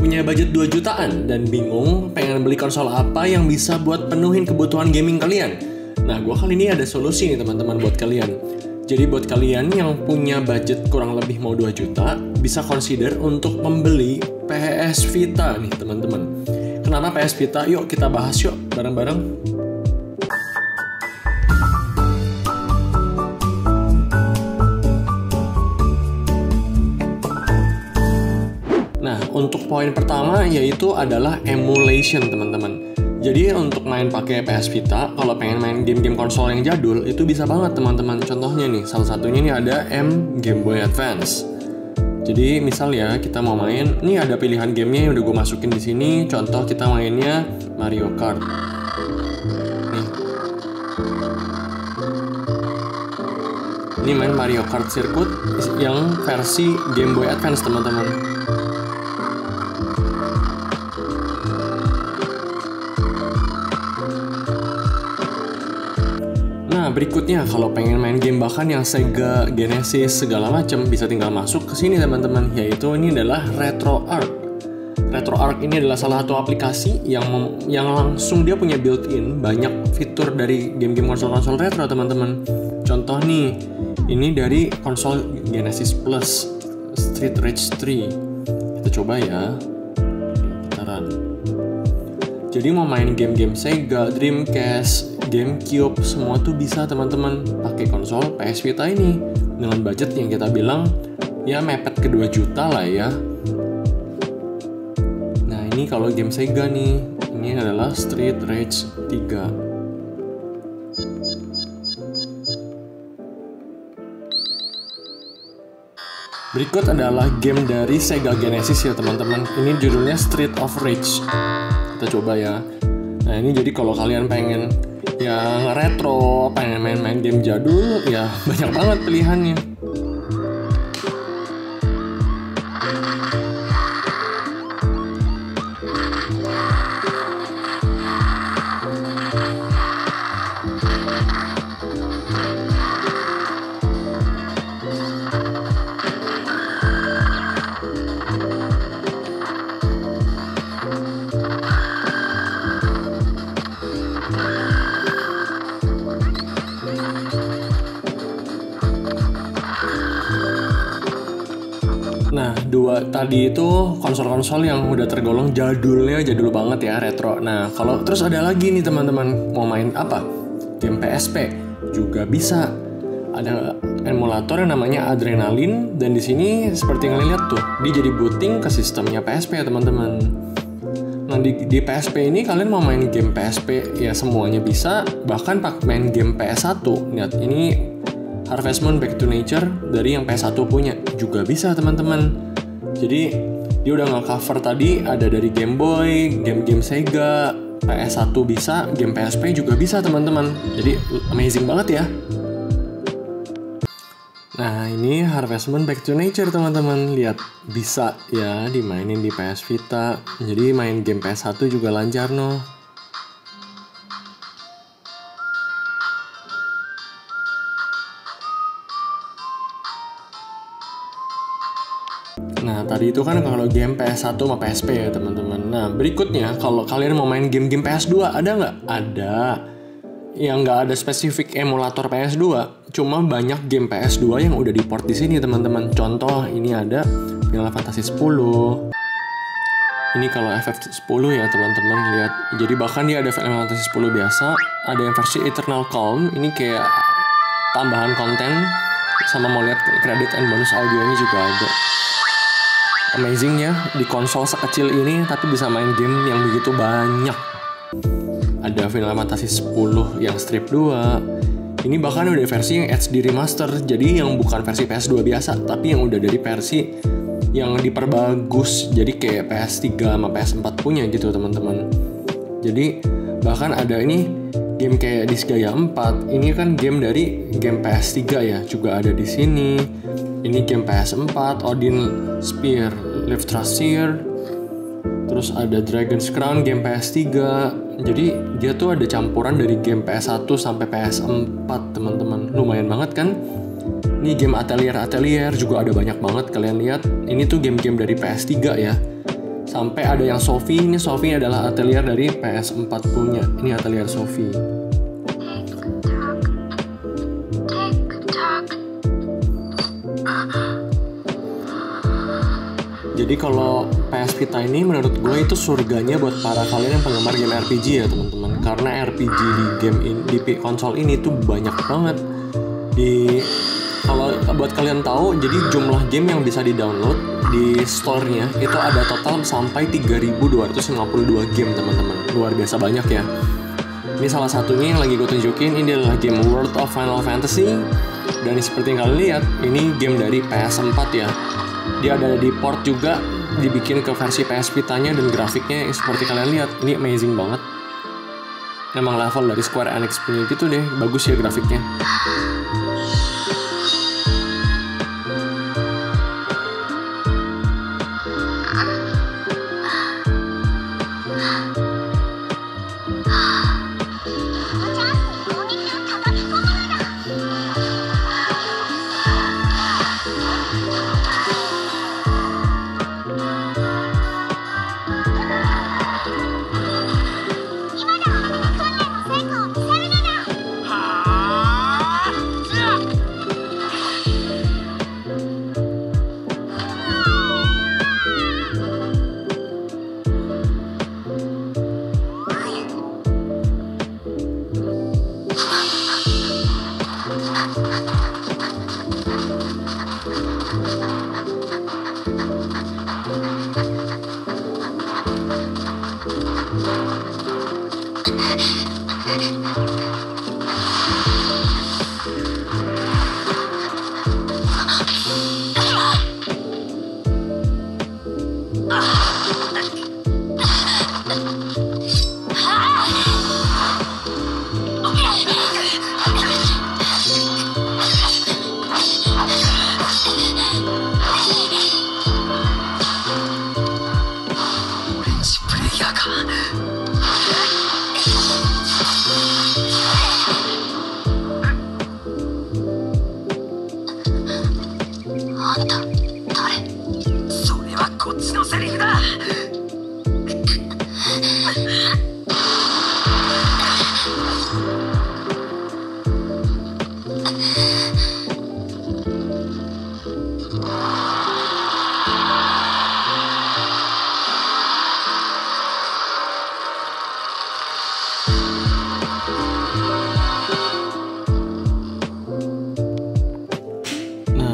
Punya budget 2 jutaan dan bingung pengen beli konsol apa yang bisa buat penuhin kebutuhan gaming kalian? Nah, gue kali ini ada solusi nih teman-teman buat kalian. Jadi buat kalian yang punya budget kurang lebih mau 2 juta, bisa consider untuk membeli PS Vita nih teman-teman. Kenapa PS Vita? Yuk kita bahas yuk bareng-bareng. Nah, untuk poin pertama yaitu adalah emulation teman-teman. Jadi untuk main pakai PS Vita, kalau pengen main game-game konsol yang jadul, itu bisa banget teman-teman. Contohnya nih, salah satunya nih ada Game Boy Advance. Jadi misal ya, kita mau main, nih ada pilihan gamenya yang udah gue masukin di sini. Contoh kita mainnya Mario Kart. Nih. Ini main Mario Kart Circuit yang versi Game Boy Advance teman-teman. Nah, berikutnya kalau pengen main game bahkan yang Sega, Genesis segala macam bisa tinggal masuk ke sini teman-teman, yaitu ini adalah RetroArch. RetroArch ini adalah salah satu aplikasi yang langsung dia punya built-in banyak fitur dari game-game konsol-konsol retro teman-teman. Contoh nih, ini dari konsol Genesis Plus Street Rage 3. Kita coba ya. Kita run. Jadi mau main game-game Sega, Dreamcast, GameCube, semua tuh bisa teman-teman pakai konsol PS Vita ini dengan budget yang kita bilang ya mepet ke 2 juta lah ya. Nah, ini kalau game Sega nih, ini adalah Street Rage 3. Berikut adalah game dari Sega Genesis ya teman-teman. Ini judulnya Street of Rage. Kita coba ya. Nah, ini jadi kalau kalian pengen yang retro, pengen main-main game jadul, ya banyak banget pilihannya. Nah, dua tadi itu konsol-konsol yang udah tergolong jadulnya jadul banget ya, retro. Nah, kalau terus ada lagi nih teman-teman, mau main apa? Game PSP juga bisa. Ada emulator yang namanya Adrenaline, dan di sini seperti yang kalian lihat tuh, dia jadi booting ke sistemnya PSP ya teman-teman. Nah, di PSP ini kalian mau main game PSP ya semuanya bisa, bahkan main game PS1. Lihat ini Harvest Moon Back to Nature dari yang PS1 punya juga bisa teman-teman. Jadi dia udah nge-cover tadi ada dari Game Boy, game-game Sega, PS1 bisa, game PSP juga bisa teman-teman. Jadi amazing banget ya. Nah, ini Harvest Moon Back to Nature teman-teman. Lihat bisa ya dimainin di PS Vita. Jadi main game PS1 juga lancar noh. Nah, tadi itu kan kalau game PS1 sama PSP ya teman-teman. Nah, berikutnya kalau kalian mau main game-game PS2, ada nggak? Ada. Yang nggak ada spesifik emulator PS2, cuma banyak game PS2 yang udah di-port di sini teman-teman. Contoh, ini ada Final Fantasy 10. Ini kalau FF10 ya teman-teman, lihat. Jadi bahkan dia ada Final Fantasy 10 biasa, ada yang versi Eternal Calm, ini kayak tambahan konten, sama mau lihat kredit and bonus audionya juga ada. Amazing ya, di konsol sekecil ini tapi bisa main game yang begitu banyak. Ada Final Fantasy 10 yang strip 2. Ini bahkan udah versi yang HD remaster, jadi yang bukan versi PS2 biasa, tapi yang udah dari versi yang diperbagus, jadi kayak PS3 sama PS4 punya gitu teman-teman. Jadi bahkan ada ini game kayak Disgaea 4. Ini kan game dari game PS3 ya, juga ada di sini. Ini game PS4, Odin Spear, Live Trasier. Terus ada Dragon's Crown game PS3. Jadi dia tuh ada campuran dari game PS1 sampai PS4 teman-teman. Lumayan banget kan? Ini game Atelier juga ada banyak banget kalian lihat. Ini tuh game-game dari PS3 ya. Sampai ada yang Sophie, ini Sophie adalah atelier dari PS4 punya. Ini atelier Sophie. Jadi kalau PS Vita ini menurut gue itu surganya buat para kalian yang penggemar game RPG ya teman-teman. Karena RPG di game ini, di konsol ini tuh banyak banget. Kalau buat kalian tahu, jadi jumlah game yang bisa di-download di store-nya itu ada total sampai 3.252 game teman-teman. Luar biasa banyak ya. Ini salah satunya yang lagi gue tunjukin, ini adalah game World of Final Fantasy. Dan seperti yang kalian lihat, ini game dari PS4 ya. Dia ada di port juga, dibikin ke versi PS Vita-nya, dan grafiknya seperti kalian lihat, ini amazing banget. Emang level dari Square Enix punya gitu deh, bagus ya grafiknya.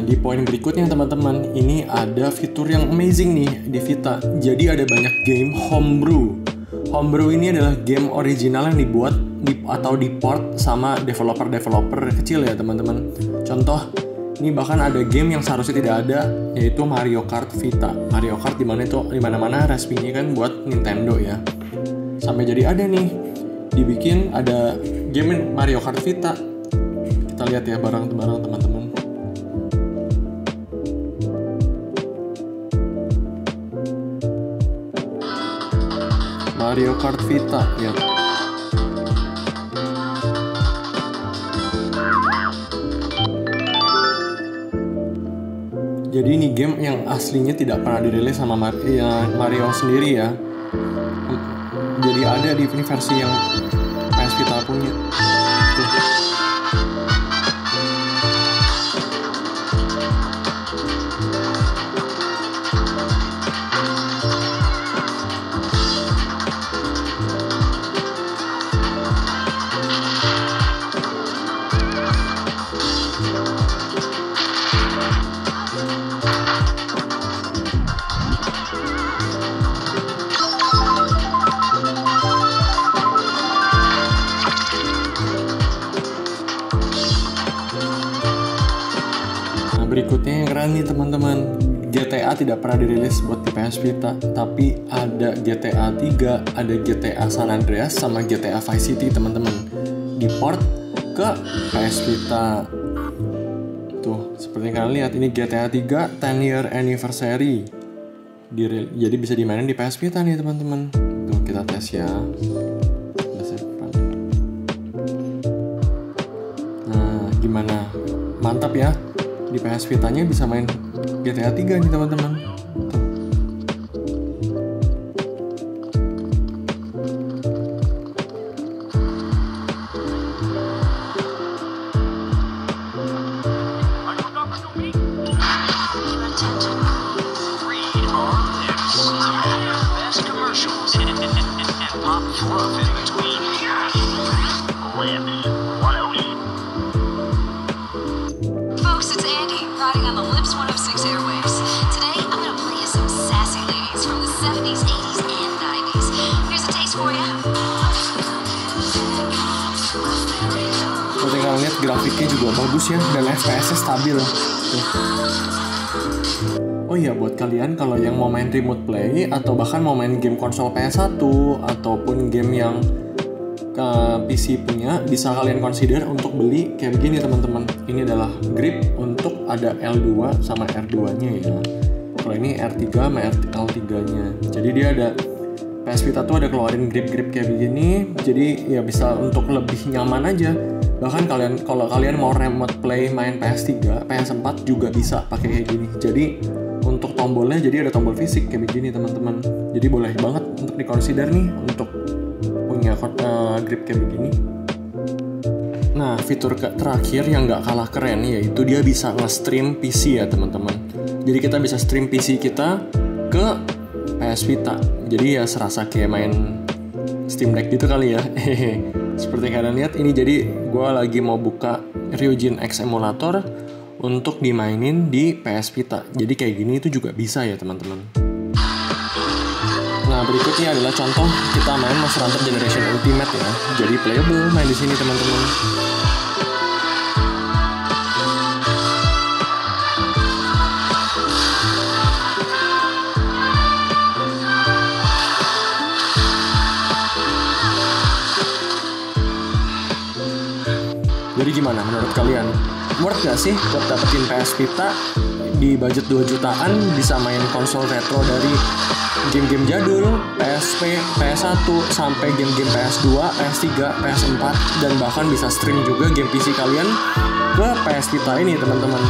Di poin berikutnya teman-teman, ini ada fitur yang amazing nih di Vita. Jadi ada banyak game homebrew. Homebrew ini adalah game original yang dibuat atau di-port sama developer-developer kecil ya teman-teman. Contoh, ini bahkan ada game yang seharusnya tidak ada, yaitu Mario Kart Vita. Mario Kart dimana-mana resminya kan buat Nintendo ya. Sampai jadi ada nih, dibikin ada game Mario Kart Vita. Kita lihat ya bareng-bareng teman-teman. Mario Kart Vita ya. Jadi ini game yang aslinya tidak pernah dirilis sama Mario sendiri ya. Jadi ada di versi yang PS Vita punya. Tuh. Berikutnya yang keren nih teman-teman, GTA tidak pernah dirilis buat di PS Vita, tapi ada GTA 3, ada GTA San Andreas, sama GTA Vice City teman-teman, di port ke PS Vita. Tuh, seperti kalian lihat ini GTA 3 10 year anniversary. Jadi bisa dimainin di PS Vita nih teman-teman. Tuh, kita tes ya. Nah, gimana? Mantap ya. Di PS Vita-nya bisa main GTA 3 nih teman-teman. Folks, it's Andy, riding on the Lips 106 airwaves. Today, I'm gonna play you some sassy ladies from the 70s, 80s, and 90s. Here's a taste for you. Seperti kalian lihat grafiknya juga bagus ya, dan FPS-nya stabil. Tuh. Oh iya, buat kalian kalau yang mau main remote play atau bahkan mau main game konsol PS1 ataupun game yang PC punya, bisa kalian consider untuk beli kayak begini teman-teman. Ini adalah grip untuk ada L2 sama R2-nya ya. Kalau ini R3 sama L3-nya. Jadi dia ada PS Vita tuh ada keluarin grip-grip kayak begini. Jadi ya bisa untuk lebih nyaman aja. Bahkan kalau kalian mau remote play main PS3, PS4 juga bisa pakai kayak gini. Jadi untuk tombolnya jadi ada tombol fisik kayak begini teman-teman. Jadi boleh banget untuk dikonsider nih untuk punya grip kayak begini. Nah, fitur terakhir yang nggak kalah keren yaitu dia bisa nge-stream PC ya teman-teman. Jadi kita bisa stream PC kita ke PS Vita. Jadi ya serasa kayak main Steam Deck gitu kali ya. Seperti kalian lihat ini, jadi gue lagi mau buka Ryujin X emulator untuk dimainin di PS Vita. Jadi kayak gini itu juga bisa ya teman-teman. Nah, berikutnya adalah contoh kita main Monster Hunter Generation Ultimate ya. Jadi playable main di sini teman-teman. Jadi gimana menurut kalian? Worth gak sih buat dapetin PS Vita di budget 2 jutaan bisa main konsol retro dari game-game jadul, PSP, PS1 sampai game-game PS2, PS3, PS4 dan bahkan bisa stream juga game PC kalian ke PS Vita ini teman-teman.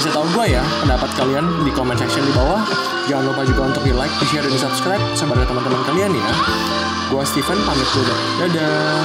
Kasih tahu gue ya pendapat kalian di comment section di bawah. Jangan lupa juga untuk di like, di share, dan di subscribe sebagai teman-teman kalian ya. Gue Steven pamit dulu. Dadah.